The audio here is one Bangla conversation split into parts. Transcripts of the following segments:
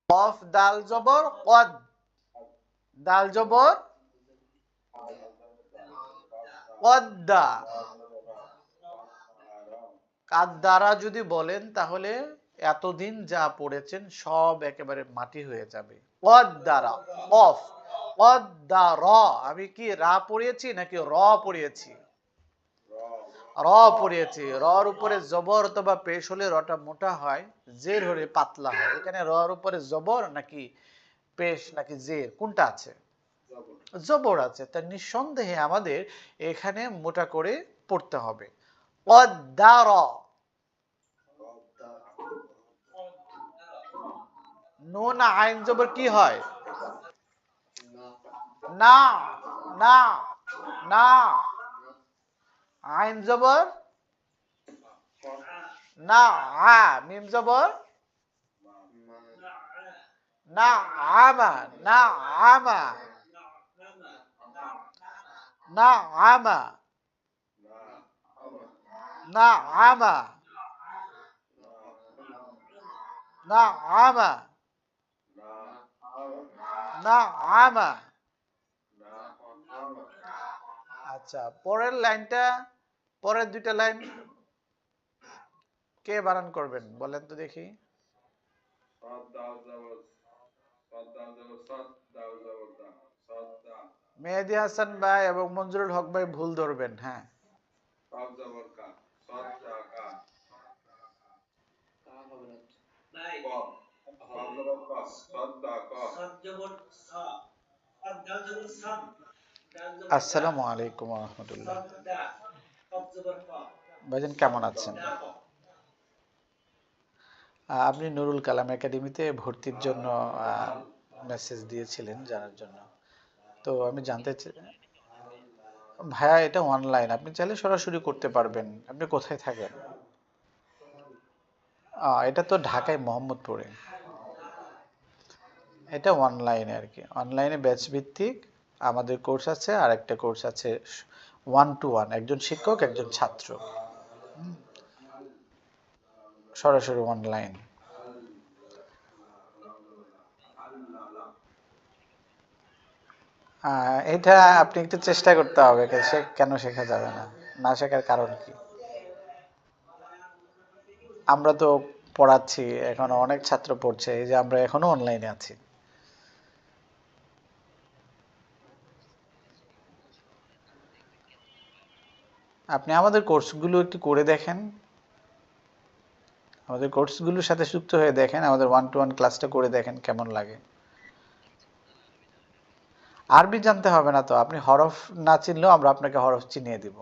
কফ দাল জবর কদ, দাল জবর কদ্দা। কাদ্দারা যদি বলেন তাহলে এতদিন যা পড়েছেন সব একেবারে মাটি হয়ে যাবে। কদ্দারা কফ, কদ্দারা, আমি কি রা পড়িয়েছি নাকি র পড়িয়েছি? র পড়িয়েছি। রর উপরে জবর অথবা পেশ হলে রটা মোটা হয়, জের হলে পাতলা হয়। এখানে রর উপরে জবর নাকি পেশ নাকি জের, কোনটা আছে? জবর আছে। তা নিঃসন্দেহে আমাদের এখানে মোটা করে পড়তে হবে। কদ্দারা, নুন আইন জবর কি হয়? না, না, না। আইন জবর না, আ। মিম জবর না, আমা, না, আমা, না, আমা, না, আমা, না, আমা, না, আমা। আচ্ছা, পরের লাইনটা, পরের দুইটা লাইন কে বানান করবেন বলেন তো দেখি। মেহেদী হাসান ভাই এবং মঞ্জুরুল হক ভাই ভুল ধরবেন। হ্যাঁ, আসসালামু আলাইকুম ওয়া রাহমাতুল্লাহ। ভাইজান কেমন আছেন? আপনি নুরুল কালাম একাডেমিতে ভর্তির জন্য মেসেজ দিয়েছিলেন জানার জন্য। তো আমি জানতে চাই ভাইয়া, এটা অনলাইন, আপনি চাইলে সরাসরি করতে পারবেন। আপনি কোথায় থাকেন? এটা তো ঢাকায় মোহাম্মদপুরে। এটা অনলাইনে আর কি, অনলাইনে ব্যাচ ভিত্তিক আমাদের কোর্স আছে, আর একটা কোর্স আছে 1-to-1, একজন শিক্ষক একজন ছাত্র, সরাসরি অনলাইন। এটা আপনি একটু চেষ্টা করতে হবে, কেন শেখা যাবে না? না শেখার কারণ কি? আমরা তো পড়াচ্ছি, এখনো অনেক ছাত্র পড়ছে, এই যে আমরা এখনো অনলাইনে আছি। আপনি আমাদের কোর্সগুলো একটু করে দেখেন, আমাদের কোর্সগুলোর সাথে যুক্ত হয়ে দেখেন, আমাদের 1-to-1 ক্লাসটা করে দেখেন কেমন লাগে। আরবি জানতে হবে না তো, আপনি হরফ না চিনলেও আমরা আপনাকে হরফ চিনিয়ে দিব।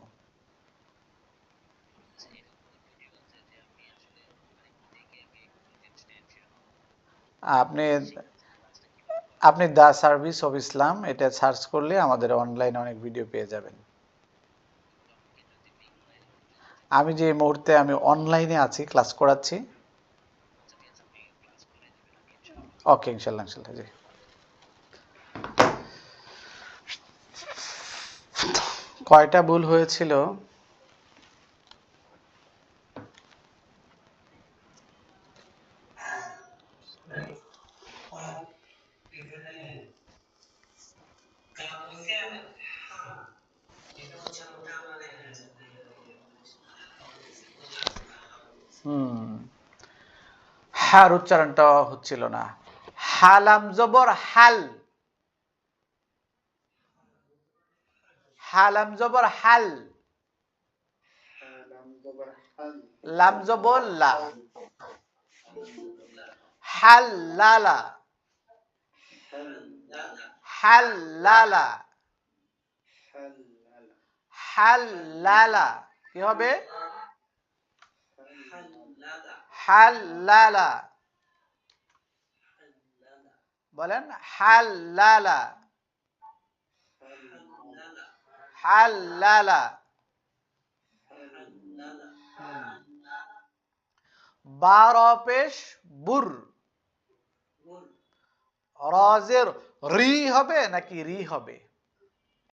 আপনি আপনি দা সার্ভিস অফ ইসলাম এটা সার্চ করলে আমাদের অনলাইনে অনেক ভিডিও পেয়ে যাবেন। আমি যে মুহূর্তে আমি অনলাইনে আছি, ক্লাস করাচ্ছি। ওকে, ইনশাল্লাহ ইনশাল্লাহ, জি। কয়টা ভুল হয়েছিল? হার উচ্চারণটা হচ্ছিল না। হালাম জবর হাল, হালাম জবর হাল, লাম জবর লা, হাল্লালা, হাল্লালা, হাল্লালা, কি হবে? হাল্লালা, বলেন হাল্লালা, হাল্লালা। বার পেশ বুর, রজের রি হবে নাকি রি হবে?